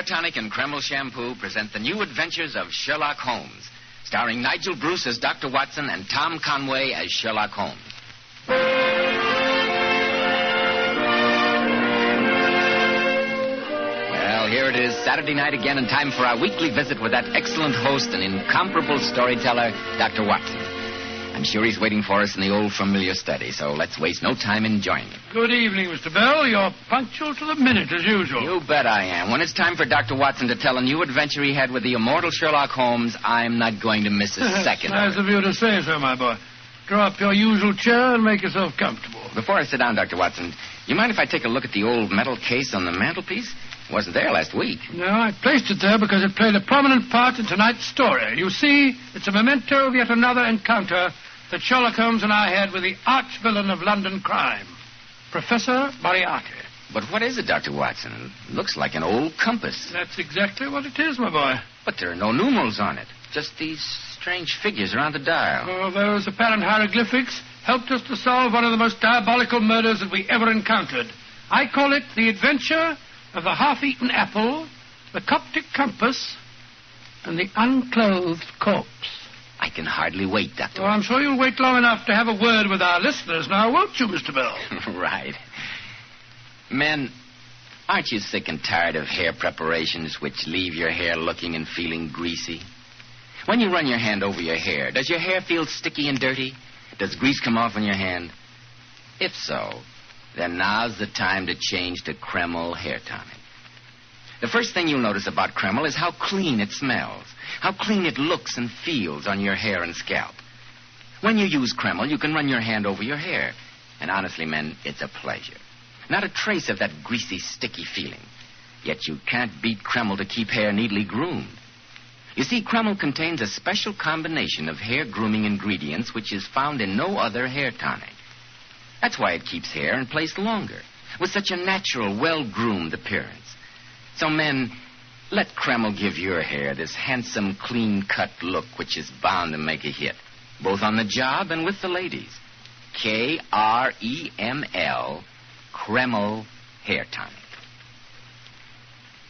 Hair Tonic and Kreml Shampoo present the new adventures of Sherlock Holmes, starring Nigel Bruce as Dr. Watson and Tom Conway as Sherlock Holmes. Well, here it is, Saturday night again, and time for our weekly visit with that excellent host and incomparable storyteller, Dr. Watson. I'm sure he's waiting for us in the old familiar study, so let's waste no time in joining him. Good evening, Mr. Bell. You're punctual to the minute, as usual. You bet I am. When it's time for Dr. Watson to tell a new adventure he had with the immortal Sherlock Holmes, I'm not going to miss a second. Nice of you to say so, my boy. Draw up your usual chair and make yourself comfortable. Before I sit down, Dr. Watson, you mind if I take a look at the old metal case on the mantelpiece? It wasn't there last week. No, I placed it there because it played a prominent part in tonight's story. You see, it's a memento of yet another encounter that Sherlock Holmes and I had with the arch-villain of London crime, Professor Moriarty. But what is it, Dr. Watson? It looks like an old compass. That's exactly what it is, my boy. But there are no numerals on it. Just these strange figures around the dial. Oh, those apparent hieroglyphics helped us to solve one of the most diabolical murders that we ever encountered. I call it the adventure of the half-eaten apple, the Coptic compass, and the unclothed corpse. I can hardly wait, Dr. Oh, I'm sure you'll wait long enough to have a word with our listeners now, won't you, Mr. Bell? Right. Men, aren't you sick and tired of hair preparations which leave your hair looking and feeling greasy? When you run your hand over your hair, does your hair feel sticky and dirty? Does grease come off on your hand? If so, then now's the time to change to Kreml Hair Tonic. The first thing you'll notice about Kreml is how clean it smells, how clean it looks and feels on your hair and scalp. When you use Kreml, you can run your hand over your hair. And honestly, men, it's a pleasure. Not a trace of that greasy, sticky feeling. Yet you can't beat Kreml to keep hair neatly groomed. You see, Kreml contains a special combination of hair grooming ingredients which is found in no other hair tonic. That's why it keeps hair in place longer, with such a natural, well-groomed appearance. So, men, let Kreml give your hair this handsome, clean-cut look which is bound to make a hit, both on the job and with the ladies. Kreml, Kreml Hair Tonic.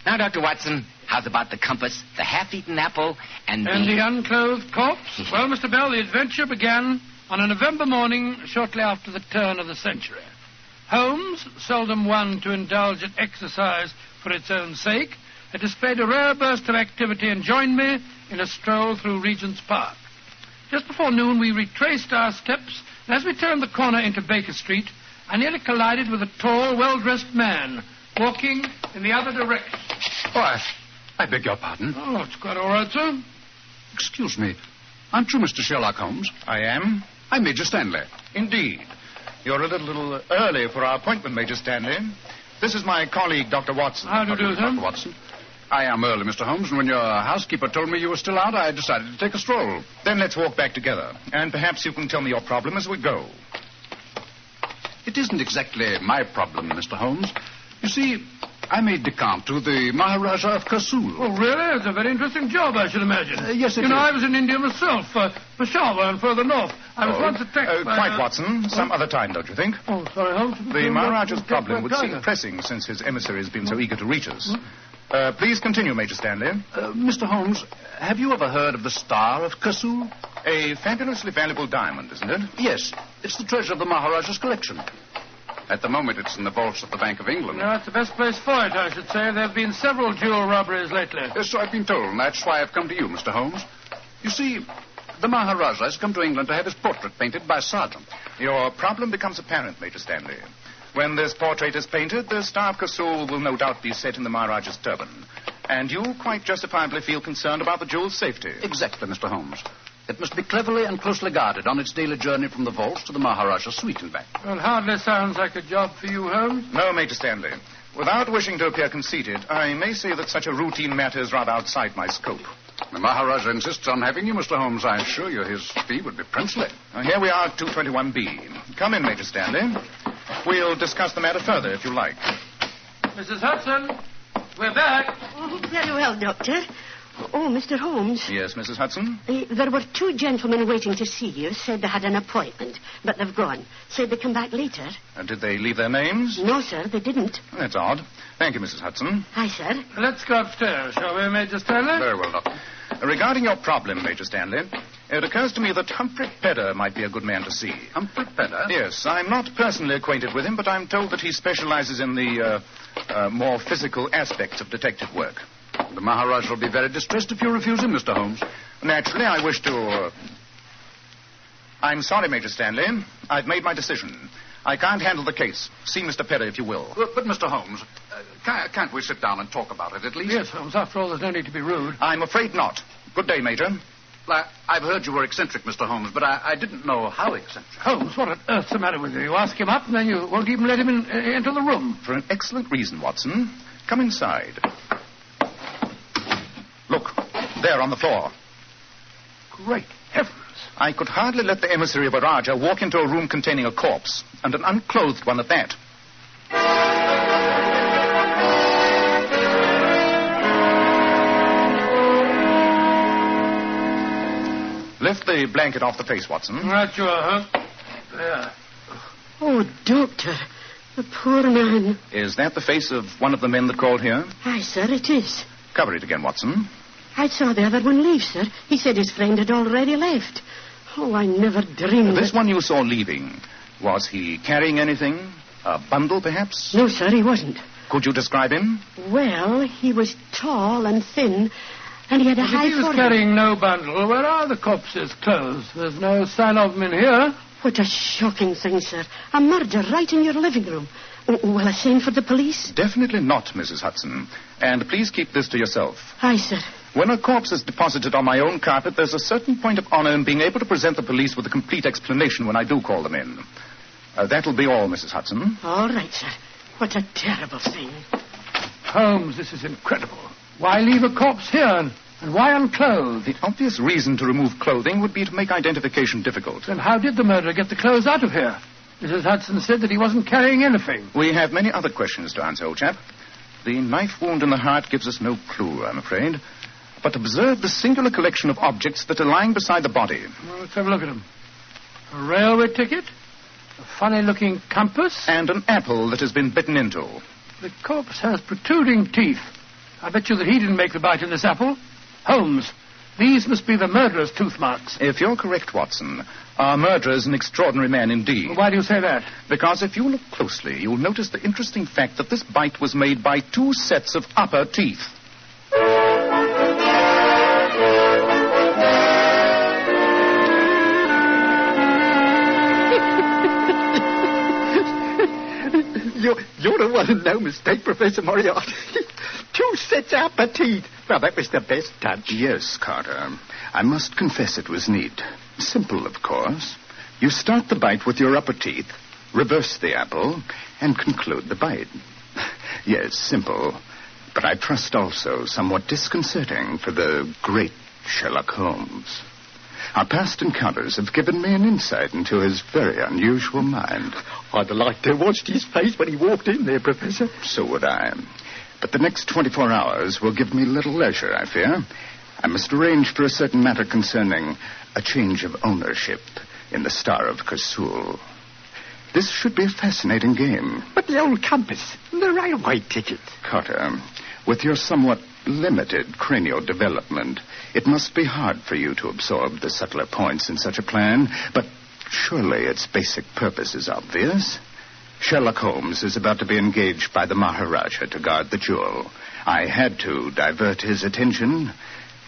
Now, Dr. Watson, how's about the compass, the half-eaten apple, and the unclothed corpse? Well, Mr. Bell, the adventure began on a November morning shortly after the turn of the century. Holmes, seldom one to indulge in exercise for its own sake, had displayed a rare burst of activity and joined me in a stroll through Regent's Park. Just before noon, we retraced our steps, and as we turned the corner into Baker Street, I nearly collided with a tall, well-dressed man walking in the other direction. Oh, I beg your pardon. Oh, it's quite all right, sir. Excuse me. Aren't you Mr. Sherlock Holmes? I am. I'm Major Stanley. Indeed. You're a little early for our appointment, Major Stanley. This is my colleague, Dr. Watson. How do you do, sir? Dr. Watson. I am early, Mr. Holmes, and when your housekeeper told me you were still out, I decided to take a stroll. Then let's walk back together, and perhaps you can tell me your problem as we go. It isn't exactly my problem, Mr. Holmes. You see, I made decant to the Maharaja of Kasul. Oh, really? It's a very interesting job, I should imagine. Yes, it is. I was in India myself, Peshawar and further north. I was once attacked by... Quite, Watson. Some other time, don't you think? Oh, sorry, Holmes. The Maharaja's problem would seem pressing since his emissary has been so eager to reach us. Please continue, Major Stanley. Mr. Holmes, have you ever heard of the Star of Kasul? A fabulously valuable diamond, isn't it? Yes. It's the treasure of the Maharaja's collection. At the moment, it's in the vaults of the Bank of England. No, it's the best place for it, I should say. There have been several jewel robberies lately. Yes, so I've been told, and that's why I've come to you, Mr. Holmes. You see, the Maharaja has come to England to have his portrait painted by a sergeant. Your problem becomes apparent, Major Stanley. When this portrait is painted, the Star of Kasul will no doubt be set in the Maharaja's turban. And you quite justifiably feel concerned about the jewel's safety. Exactly, Mr. Holmes. It must be cleverly and closely guarded on its daily journey from the vaults to the Maharaja's suite and back. Well, hardly sounds like a job for you, Holmes. No, Major Stanley. Without wishing to appear conceited, I may say that such a routine matter is rather outside my scope. The Maharaja insists on having you, Mr. Holmes. I assure you his fee would be princely. Here we are at 221B. Come in, Major Stanley. We'll discuss the matter further, if you like. Mrs. Hudson, we're back. Oh, very well, Doctor. Oh, Mr. Holmes. Yes, Mrs. Hudson? There were 2 gentlemen waiting to see you. Said they had an appointment, but they've gone. Said they'd come back later. Did they leave their names? No, sir, they didn't. That's odd. Thank you, Mrs. Hudson. Aye, sir. Let's go upstairs, shall we, Major Stanley? Very well, Doctor. Regarding your problem, Major Stanley, it occurs to me that Humphrey Pedder might be a good man to see. Humphrey Pedder? Yes, I'm not personally acquainted with him, but I'm told that he specializes in the more physical aspects of detective work. The Maharaj will be very distressed if you refuse him, Mr. Holmes. Naturally, I wish to... I'm sorry, Major Stanley. I've made my decision. I can't handle the case. See Mr. Pedder, if you will. But Mr. Holmes, can't we sit down and talk about it at least? Yes, Holmes. After all, there's no need to be rude. I'm afraid not. Good day, Major. I've heard you were eccentric, Mr. Holmes, but I didn't know how eccentric. Holmes, what on earth's the matter with you? You ask him up, and then you won't even let him into the room. For an excellent reason, Watson. Come inside. Look, there on the floor. Great heavens. I could hardly let the emissary of a Raja walk into a room containing a corpse, and an unclothed one at that. Lift the blanket off the face, Watson. Right you are, huh? There. Oh, Doctor, the poor man. Is that the face of one of the men that called here? Aye, sir, it is. Cover it again, Watson. I saw the other one leave, sir. He said his friend had already left. Oh, I never dreamed This one you saw leaving, was he carrying anything? A bundle, perhaps? No, sir, he wasn't. Could you describe him? Well, he was tall and thin, and he had a high If he was forehead. carrying no bundle, where are the corpse's clothes? There's no sign of them in here. What a shocking thing, sir. A murder right in your living room. Will I send for the police? Definitely not, Mrs. Hudson. And please keep this to yourself. Aye, sir. When a corpse is deposited on my own carpet, there's a certain point of honor in being able to present the police with a complete explanation when I do call them in. That'll be all, Mrs. Hudson. All right, sir. What a terrible thing. Holmes, this is incredible. Why leave a corpse here, and why unclothed? The obvious reason to remove clothing would be to make identification difficult. Then how did the murderer get the clothes out of here? Mrs. Hudson said that he wasn't carrying anything. We have many other questions to answer, old chap. The knife wound in the heart gives us no clue, I'm afraid. But observe the singular collection of objects that are lying beside the body. Well, let's have a look at them. A railway ticket, a funny-looking compass. And an apple that has been bitten into. The corpse has protruding teeth. I bet you that he didn't make the bite in this apple. Holmes, these must be the murderer's tooth marks. If you're correct, Watson, our murderer is an extraordinary man indeed. Why do you say that? Because if you look closely, you'll notice the interesting fact that this bite was made by 2 sets of upper teeth. You're the one and no mistake, Professor Moriarty. 2 sets of upper teeth. Well, that was the best touch. Yes, Carter. I must confess it was neat. Simple, of course. You start the bite with your upper teeth, reverse the apple, and conclude the bite. Yes, simple. But I trust also somewhat disconcerting for the great Sherlock Holmes. Our past encounters have given me an insight into his very unusual mind. I'd like to have watched his face when he walked in there, Professor. So would I. But the next 24 hours will give me little leisure, I fear. I must arrange for a certain matter concerning a change of ownership in the Star of Kasul. This should be a fascinating game. But the old compass and the railway ticket. Carter, with your somewhat limited cranial development, it must be hard for you to absorb the subtler points in such a plan, but surely its basic purpose is obvious. Sherlock Holmes is about to be engaged by the Maharaja to guard the jewel. I had to divert his attention,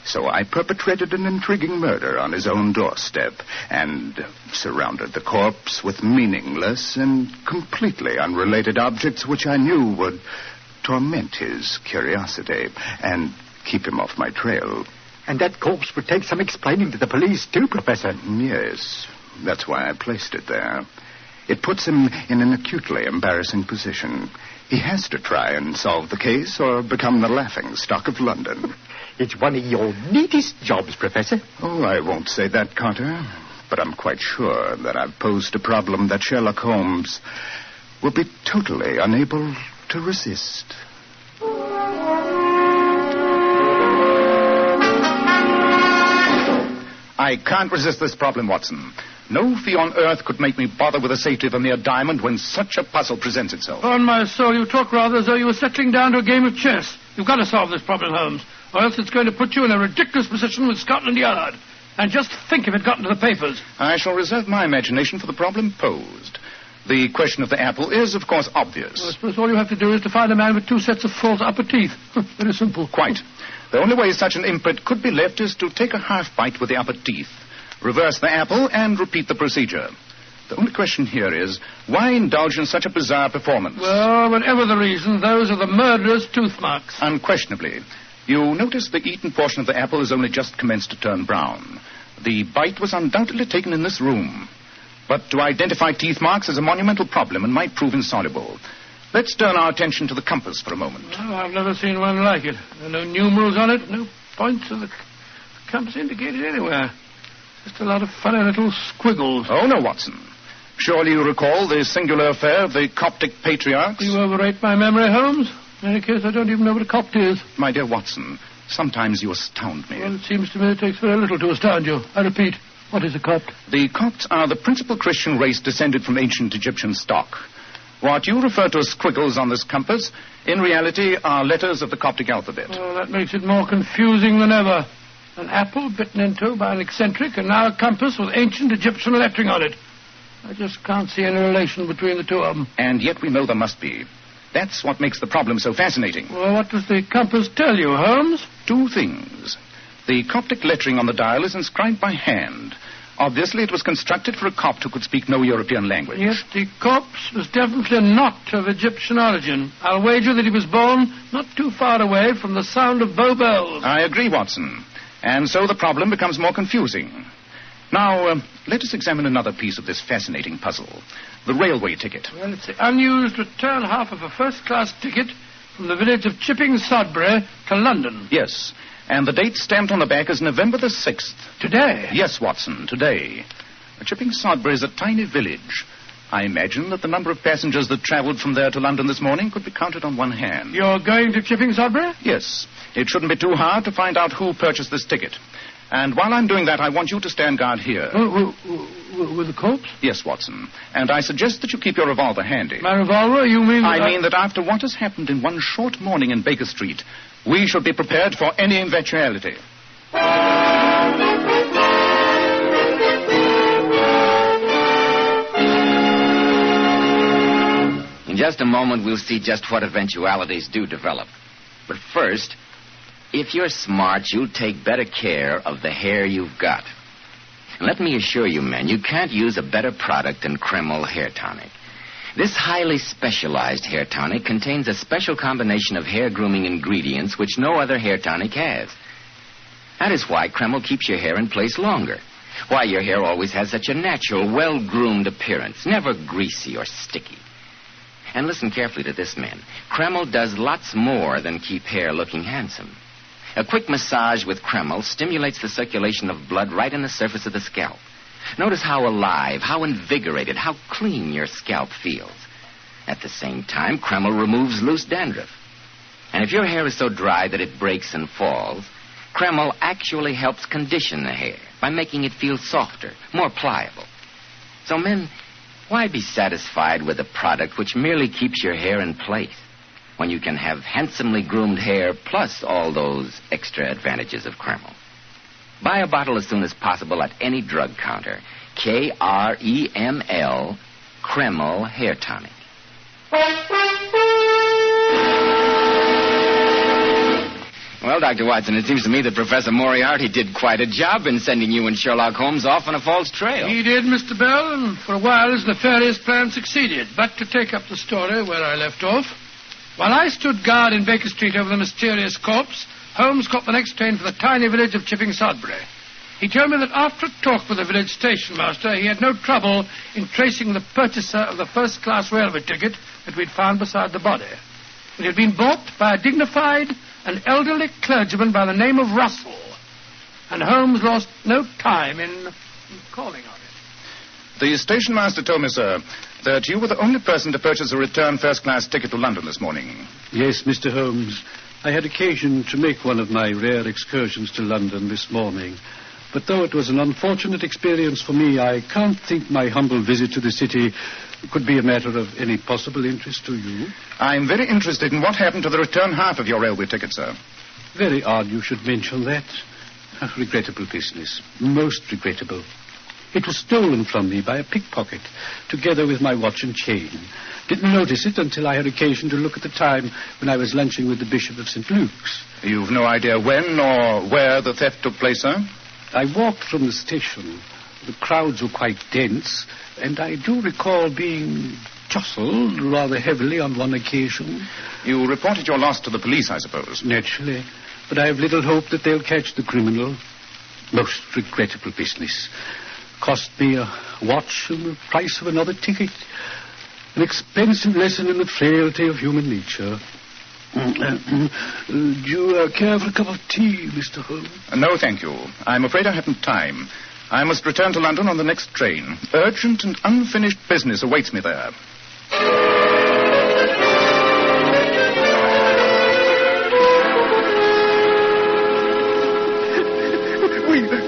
so I perpetrated an intriguing murder on his own doorstep and surrounded the corpse with meaningless and completely unrelated objects which I knew would torment his curiosity and keep him off my trail. And that corpse would take some explaining to the police, too, Professor. Yes, that's why I placed it there. It puts him in an acutely embarrassing position. He has to try and solve the case or become the laughing stock of London. It's one of your neatest jobs, Professor. Oh, I won't say that, Carter. But I'm quite sure that I've posed a problem that Sherlock Holmes will be totally unable to resist. I can't resist this problem, Watson. No fee on earth could make me bother with the safety of a mere diamond when such a puzzle presents itself. On my soul, you talk rather as though you were settling down to a game of chess. You've got to solve this problem, Holmes, or else it's going to put you in a ridiculous position with Scotland Yard. And just think if it got into the papers. I shall reserve my imagination for the problem posed. The question of the apple is, of course, obvious. Well, I suppose all you have to do is to find a man with 2 sets of false upper teeth. Very simple. Quite. The only way such an imprint could be left is to take a half bite with the upper teeth, reverse the apple, and repeat the procedure. The only question here is, why indulge in such a bizarre performance? Well, whatever the reason, those are the murderer's tooth marks. Unquestionably. You notice the eaten portion of the apple has only just commenced to turn brown. The bite was undoubtedly taken in this room. But to identify teeth marks is a monumental problem and might prove insoluble. Let's turn our attention to the compass for a moment. Oh, I've never seen one like it. There are no numerals on it, no points of the compass indicated anywhere. Just a lot of funny little squiggles. Oh, no, Watson. Surely you recall the singular affair of the Coptic patriarchs? You overrate my memory, Holmes. In any case, I don't even know what a Copt is. My dear Watson, sometimes you astound me. Well, it seems to me it takes very little to astound you. I repeat, what is a Copt? The Copts are the principal Christian race descended from ancient Egyptian stock. What you refer to as squiggles on this compass, in reality, are letters of the Coptic alphabet. Oh, that makes it more confusing than ever. An apple bitten into by an eccentric, and now a compass with ancient Egyptian lettering on it. I just can't see any relation between the two of them. And yet we know there must be. That's what makes the problem so fascinating. Well, what does the compass tell you, Holmes? 2 things. The Coptic lettering on the dial is inscribed by hand. Obviously, it was constructed for a Copt who could speak no European language. Yes, the corpse was definitely not of Egyptian origin. I'll wager that he was born not too far away from the sound of bow bells. I agree, Watson. And so the problem becomes more confusing. Now, let us examine another piece of this fascinating puzzle. The railway ticket. Well, it's the unused return half of a first-class ticket from the village of Chipping Sodbury to London. Yes, and the date stamped on the back is November the 6th. Today? Yes, Watson, today. Chipping Sodbury is a tiny village. I imagine that the number of passengers that travelled from there to London this morning could be counted on one hand. You're going to Chipping Sodbury? Yes. It shouldn't be too hard to find out who purchased this ticket. And while I'm doing that, I want you to stand guard here. With the corpse? Yes, Watson. And I suggest that you keep your revolver handy. My revolver? You mean... I mean that after what has happened in one short morning in Baker Street, we should be prepared for any eventuality. In just a moment, we'll see just what eventualities do develop. But first, if you're smart, you'll take better care of the hair you've got. And let me assure you, men, you can't use a better product than Kreml Hair Tonic. This highly specialized hair tonic contains a special combination of hair grooming ingredients which no other hair tonic has. That is why Kreml keeps your hair in place longer. Why your hair always has such a natural, well-groomed appearance, never greasy or sticky. And listen carefully to this, men. Kreml does lots more than keep hair looking handsome. A quick massage with Kreml stimulates the circulation of blood right in the surface of the scalp. Notice how alive, how invigorated, how clean your scalp feels. At the same time, Kreml removes loose dandruff. And if your hair is so dry that it breaks and falls, Kreml actually helps condition the hair by making it feel softer, more pliable. So, men, why be satisfied with a product which merely keeps your hair in place when you can have handsomely groomed hair plus all those extra advantages of Kreml? Buy a bottle as soon as possible at any drug counter. Kreml, Kreml Hair Tonic. Well, Dr. Watson, it seems to me that Professor Moriarty did quite a job in sending you and Sherlock Holmes off on a false trail. He did, Mr. Bell, and for a while his nefarious plan succeeded. But to take up the story where I left off, while I stood guard in Baker Street over the mysterious corpse, Holmes caught the next train for the tiny village of Chipping Sodbury. He told me that after a talk with the village station master, he had no trouble in tracing the purchaser of the first-class railway ticket that we'd found beside the body. It had been bought by a dignified and elderly clergyman by the name of Russell, and Holmes lost no time in calling on it. The station master told me, sir, that you were the only person to purchase a return first-class ticket to London this morning. Yes, Mr. Holmes. I had occasion to make one of my rare excursions to London this morning. But though it was an unfortunate experience for me, I can't think my humble visit to the city could be a matter of any possible interest to you. I'm very interested in what happened to the return half of your railway ticket, sir. Very odd you should mention that. A regrettable business. Most regrettable. It was stolen from me by a pickpocket, together with my watch and chain. Didn't notice it until I had occasion to look at the time when I was lunching with the Bishop of St. Luke's. You've no idea when or where the theft took place, sir? I walked from the station. The crowds were quite dense, and I do recall being jostled rather heavily on one occasion. You reported your loss to the police, I suppose? Naturally, but I have little hope that they'll catch the criminal. Most regrettable business. Cost me a watch and the price of another ticket. An expensive lesson in the frailty of human nature. Do you care for a cup of tea, Mr. Holmes? No, thank you. I'm afraid I haven't time. I must return to London on the next train. Urgent and unfinished business awaits me there.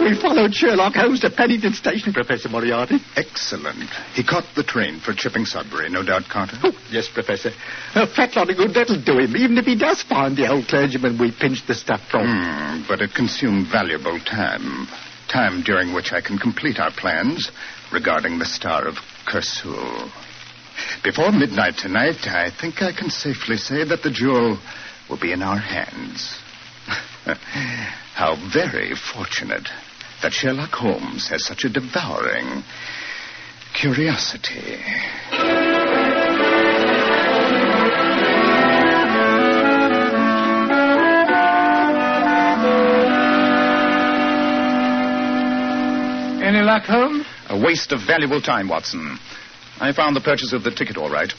We followed Sherlock Holmes to Paddington Station, Professor Moriarty. Excellent. He caught the train for Chipping Sudbury, no doubt, Carter? Oh, yes, Professor. A fat lot of good that'll do him, even if he does find the old clergyman we pinched the stuff from. But it consumed valuable time. Time during which I can complete our plans regarding the Star of Kersul. Before midnight tonight, I think I can safely say that the jewel will be in our hands. How very fortunate that Sherlock Holmes has such a devouring curiosity. Any luck, Holmes? A waste of valuable time, Watson. I found the purchase of the ticket all right.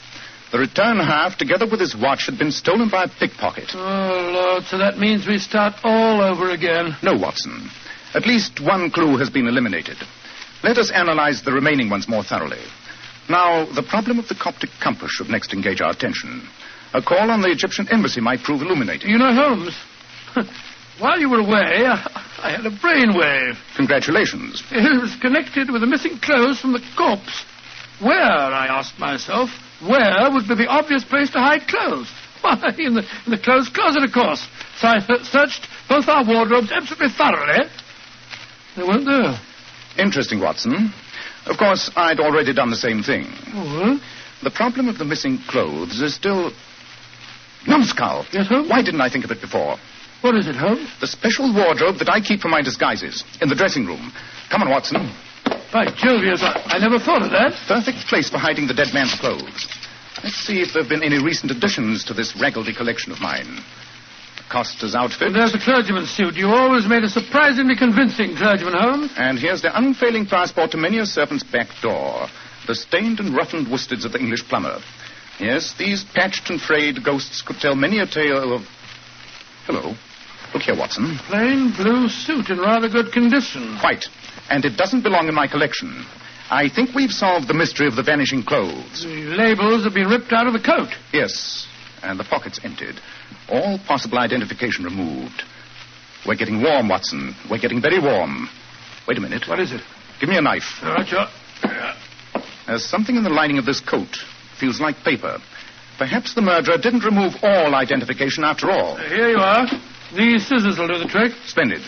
The return half, together with his watch, had been stolen by a pickpocket. Oh, Lord, so that means we start all over again. No, Watson. At least one clue has been eliminated. Let us analyze the remaining ones more thoroughly. Now, the problem of the Coptic compass should next engage our attention. A call on the Egyptian embassy might prove illuminating. You know, Holmes, while you were away, I had a brainwave. Congratulations. It was connected with the missing clothes from the corpse. Where, I asked myself, where would be the obvious place to hide clothes? Why, in the clothes closet, of course. So I searched both our wardrobes absolutely thoroughly. They weren't there. Interesting, Watson. Of course, I'd already done the same thing. Oh? The problem of the missing clothes is still... Numbskull! Yes, Holmes? Why didn't I think of it before? What is it, Holmes? The special wardrobe that I keep for my disguises, in the dressing room. Come on, Watson. By Jove, yes, I never thought of that. Perfect place for hiding the dead man's clothes. Let's see if there have been any recent additions to this raggedy collection of mine. Costa's outfit. And there's the clergyman's suit. You always made a surprisingly convincing clergyman, Holmes. And here's the unfailing passport to many a servant's back door. The stained and roughened worsteds of the English plumber. Yes, these patched and frayed ghosts could tell many a tale of... Hello. Look here, Watson. Plain blue suit in rather good condition. Quite. And it doesn't belong in my collection. I think we've solved the mystery of the vanishing clothes. The labels have been ripped out of the coat. Yes, and the pockets emptied. All possible identification removed. We're getting warm, Watson. We're getting very warm. Wait a minute. What is it? Give me a knife. All right, sure. There's something in the lining of this coat. Feels like paper. Perhaps the murderer didn't remove all identification after all. Here you are. These scissors will do the trick. Splendid.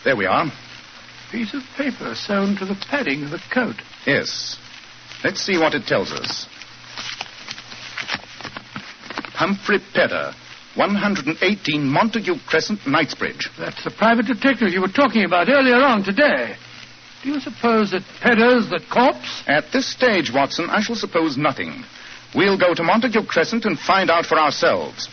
There we are. Piece of paper sewn to the padding of the coat. Yes. Let's see what it tells us. Humphrey Pedder, 118 Montague Crescent, Knightsbridge. That's the private detective you were talking about earlier on today. Do you suppose that Pedder's the corpse? At this stage, Watson, I shall suppose nothing. We'll go to Montague Crescent and find out for ourselves.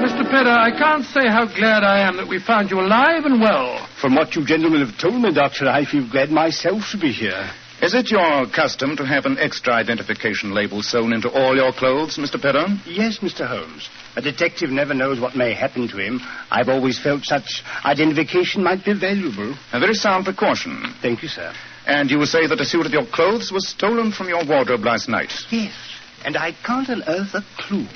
Mr. Pedder, I can't say how glad I am that we found you alive and well. From what you gentlemen have told me, Doctor, I feel glad myself to be here. Is it your custom to have an extra identification label sewn into all your clothes, Mr. Pedder? Yes, Mr. Holmes. A detective never knows what may happen to him. I've always felt such identification might be valuable. A very sound precaution. Thank you, sir. And you say that a suit of your clothes was stolen from your wardrobe last night? Yes. and I can't unearth a clue.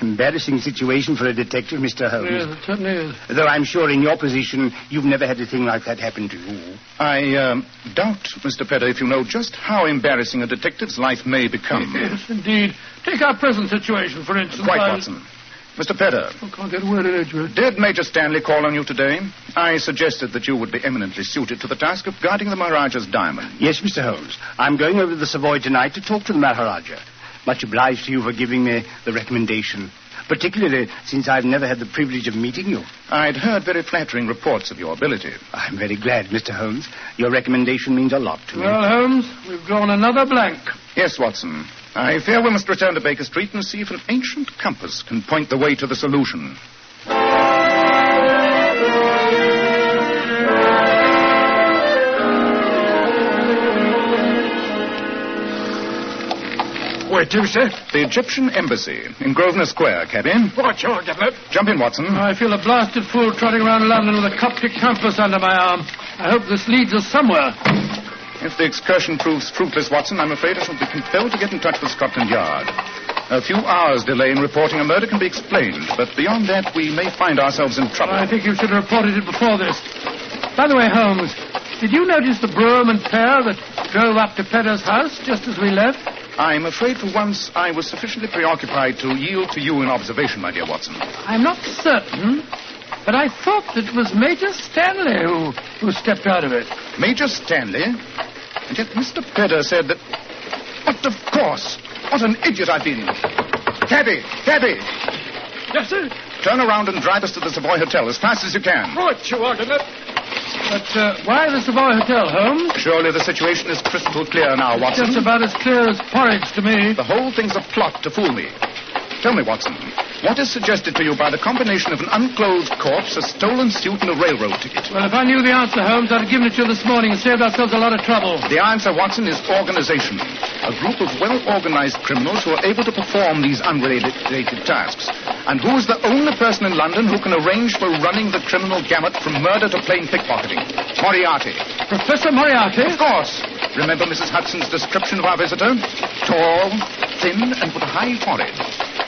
Embarrassing situation for a detective, Mr. Holmes. Yes, it certainly is. Though I'm sure in your position, you've never had a thing like that happen to you. I doubt, Mr. Pedder, if you know just how embarrassing a detective's life may become. Yes, indeed. Take our present situation, for instance. Quite, Watson. Mr. Pedder. I can't get a word in edgeworth. Did Major Stanley call on you today? I suggested that you would be eminently suited to the task of guarding the Maharaja's diamond. Yes, Mr. Holmes. I'm going over to the Savoy tonight to talk to the Maharaja. Much obliged to you for giving me the recommendation, particularly since I've never had the privilege of meeting you. I'd heard very flattering reports of your ability. I'm very glad, Mr. Holmes. Your recommendation means a lot to me. Well, Holmes, we've drawn another blank. Yes, Watson. I fear we must return to Baker Street and see if an ancient compass can point the way to the solution. Where to, sir? The Egyptian Embassy in Grosvenor Square, cabin. What's your gallop? Jump in, Watson. I feel a blasted fool trotting around London with a Coptic compass under my arm. I hope this leads us somewhere. If the excursion proves fruitless, Watson, I'm afraid I shall be compelled to get in touch with Scotland Yard. A few hours' delay in reporting a murder can be explained, but beyond that, we may find ourselves in trouble. I think you should have reported it before this. By the way, Holmes, did you notice the brougham and pair that drove up to Pedder's house just as we left? I'm afraid for once I was sufficiently preoccupied to yield to you in observation, my dear Watson. I'm not certain, but I thought that it was Major Stanley who stepped out of it. Major Stanley? And yet Mr. Pedder said that... But of course! What an idiot I've been. Cabby! Yes, sir. Turn around and drive us to the Savoy Hotel as fast as you can. What you want, Edith? But why the Savoy Hotel, Holmes? Surely the situation is crystal clear now, Watson. Just about as clear as porridge to me. The whole thing's a plot to fool me. Tell me, Watson, what is suggested to you by the combination of an unclothed corpse, a stolen suit, and a railroad ticket? Well, if I knew the answer, Holmes, I'd have given it to you this morning and saved ourselves a lot of trouble. The answer, Watson, is organization. A group of well-organized criminals who are able to perform these unrelated tasks. And who is the only person in London who can arrange for running the criminal gamut from murder to plain pickpocketing? Moriarty. Professor Moriarty? Of course. Remember Mrs. Hudson's description of our visitor? Tall, thin, and with a high forehead.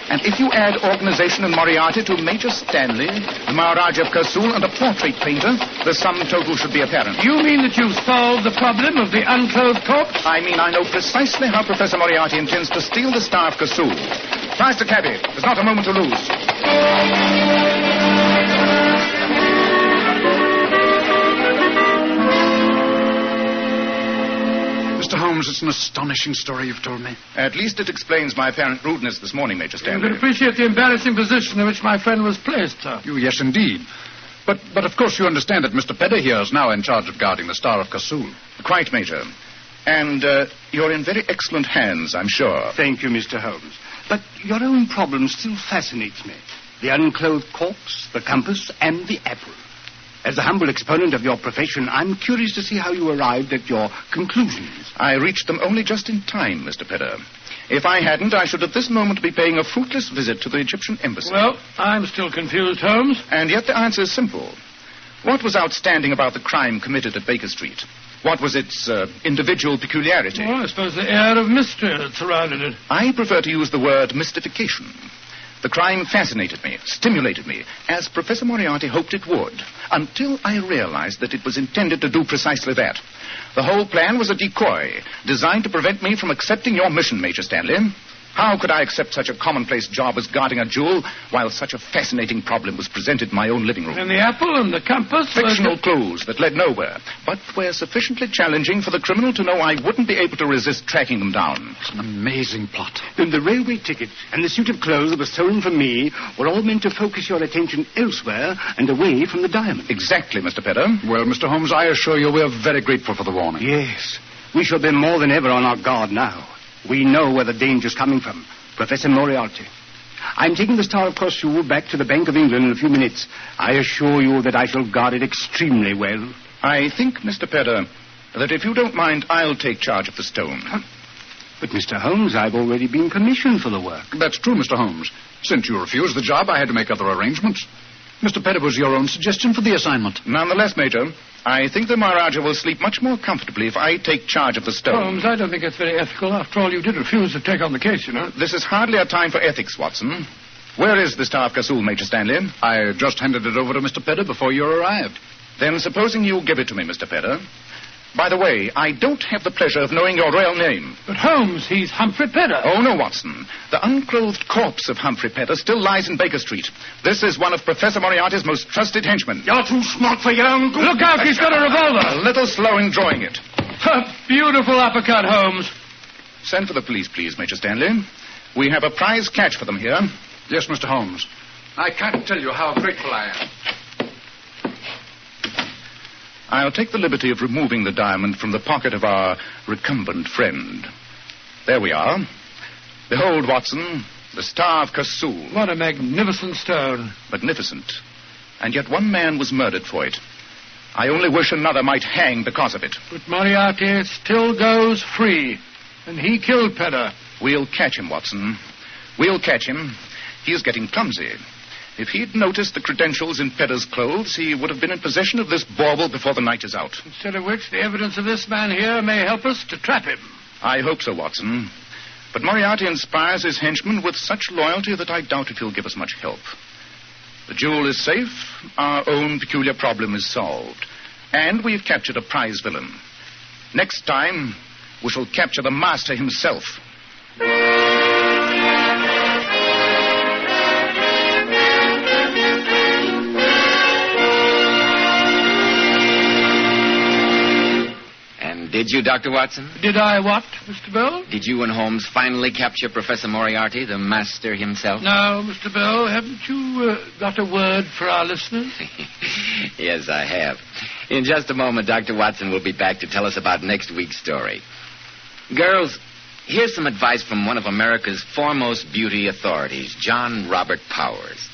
And if you add organization and Moriarty to Major Stanley, the Maharaja of Kursul, and a portrait painter, the sum total should be apparent. You mean that you've solved the problem of the unclothed corpse? I mean I know precisely how Professor Moriarty intends to steal the Star of Kursul. Faster, cabby. There's not a moment to lose. Mr. Holmes, it's an astonishing story you've told me. At least it explains my apparent rudeness this morning, Major You Stanley. can appreciate the embarrassing position in which my friend was placed, sir. Yes, indeed. But of course you understand that Mr. Pedder here is now in charge of guarding the Star of Kursul. Quite, Major. And you're in very excellent hands, I'm sure. Thank you, Mr. Holmes. But your own problem still fascinates me. The unclothed corpse, the compass, and the apple. As the humble exponent of your profession, I'm curious to see how you arrived at your conclusions. I reached them only just in time, Mr. Pedder. If I hadn't, I should at this moment be paying a fruitless visit to the Egyptian embassy. Well, I'm still confused, Holmes. And yet the answer is simple. What was outstanding about the crime committed at Baker Street? What was its individual peculiarity? Well, I suppose the air of mystery that surrounded it. I prefer to use the word mystification. The crime fascinated me, stimulated me, as Professor Moriarty hoped it would, until I realized that it was intended to do precisely that. The whole plan was a decoy, designed to prevent me from accepting your mission, Major Stanley. How could I accept such a commonplace job as guarding a jewel while such a fascinating problem was presented in my own living room? And the apple and the compass... Fictional clues that led nowhere, but were sufficiently challenging for the criminal to know I wouldn't be able to resist tracking them down. It's an amazing plot. Then the railway ticket and the suit of clothes that was stolen from me were all meant to focus your attention elsewhere and away from the diamond. Exactly, Mr. Pedder. Well, Mr. Holmes, I assure you we're very grateful for the warning. Yes. We shall be more than ever on our guard now. We know where the danger's coming from. Professor Moriarty. I'm taking the Star of Kursul back to the Bank of England in a few minutes. I assure you that I shall guard it extremely well. I think, Mr. Pedder, that if you don't mind, I'll take charge of the stone. But, Mr. Holmes, I've already been commissioned for the work. That's true, Mr. Holmes. Since you refused the job, I had to make other arrangements. Mr. Pedder was your own suggestion for the assignment. Nonetheless, Major, I think the Maharaja will sleep much more comfortably if I take charge of the stone. Holmes, I don't think it's very ethical. After all, you did refuse to take on the case, you know. This is hardly a time for ethics, Watson. Where is the Star of Kasul, Major Stanley? I just handed it over to Mr. Pedder before you arrived. Then supposing you give it to me, Mr. Pedder. By the way, I don't have the pleasure of knowing your real name. But Holmes, he's Humphrey Pedder. Oh, no, Watson. The unclothed corpse of Humphrey Pedder still lies in Baker Street. This is one of Professor Moriarty's most trusted henchmen. You're too smart for your own good. Look out, he's got a revolver. A little slow in drawing it. A beautiful uppercut, Holmes. Send for the police, please, Major Stanley. We have a prize catch for them here. Yes, Mr. Holmes. I can't tell you how grateful I am. I'll take the liberty of removing the diamond from the pocket of our recumbent friend. There we are. Behold, Watson, the Star of Kasul. What a magnificent stone. Magnificent. And yet one man was murdered for it. I only wish another might hang because of it. But Moriarty still goes free, and he killed Pedder. We'll catch him, Watson. We'll catch him. He is getting clumsy. If he'd noticed the credentials in Pedder's clothes, he would have been in possession of this bauble before the night is out. Instead of which, the evidence of this man here may help us to trap him. I hope so, Watson. But Moriarty inspires his henchmen with such loyalty that I doubt if he'll give us much help. The jewel is safe, our own peculiar problem is solved, and we've captured a prize villain. Next time, we shall capture the master himself. Did you, Dr. Watson? Did I what, Mr. Bell? Did you and Holmes finally capture Professor Moriarty, the master himself? No, Mr. Bell. Haven't you got a word for our listeners? Yes, I have. In just a moment, Dr. Watson will be back to tell us about next week's story. Girls, here's some advice from one of America's foremost beauty authorities, John Robert Powers.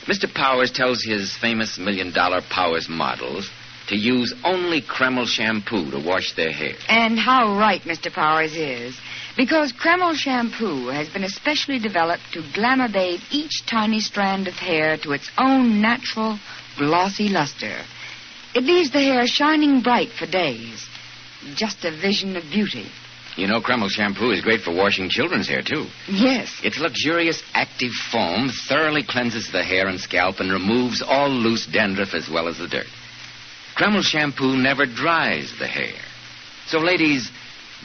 Mr. Powers tells his famous $1 million Powers models to use only Kreml shampoo to wash their hair. And how right Mr. Powers is. Because Kreml shampoo has been especially developed to glamour bathe each tiny strand of hair to its own natural, glossy luster. It leaves the hair shining bright for days. Just a vision of beauty. You know, Kreml shampoo is great for washing children's hair, too. Yes. Its luxurious active foam thoroughly cleanses the hair and scalp and removes all loose dandruff as well as the dirt. Kreml shampoo never dries the hair. So, ladies,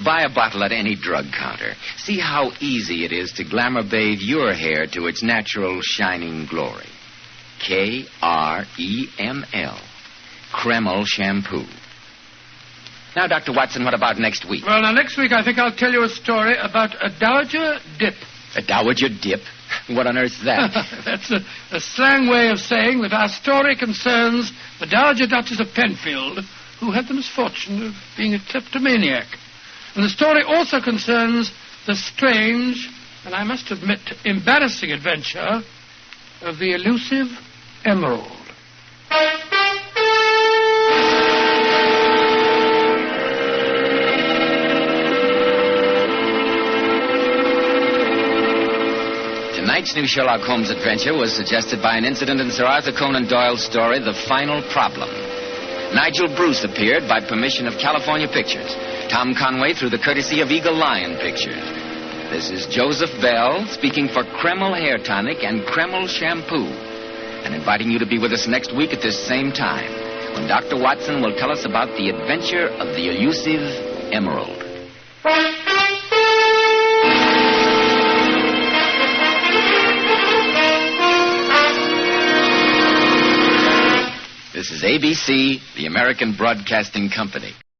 buy a bottle at any drug counter. See how easy it is to glamour bathe your hair to its natural shining glory. Kreml. Kreml shampoo. Now, Dr. Watson, what about next week? Well, now, next week I think I'll tell you a story about a dowager dip. A dowager dip? What on earth's that? That's a slang way of saying that our story concerns the Dowager Duchess of Penfield, who had the misfortune of being a kleptomaniac. And the story also concerns the strange, and I must admit, embarrassing adventure of the elusive emerald. Tonight's new Sherlock Holmes adventure was suggested by an incident in Sir Arthur Conan Doyle's story, The Final Problem. Nigel Bruce appeared by permission of California Pictures. Tom Conway through the courtesy of Eagle Lion Pictures. This is Joseph Bell speaking for Kreml Hair Tonic and Kreml Shampoo, and inviting you to be with us next week at this same time, when Dr. Watson will tell us about the adventure of the elusive emerald. This is ABC, the American Broadcasting Company.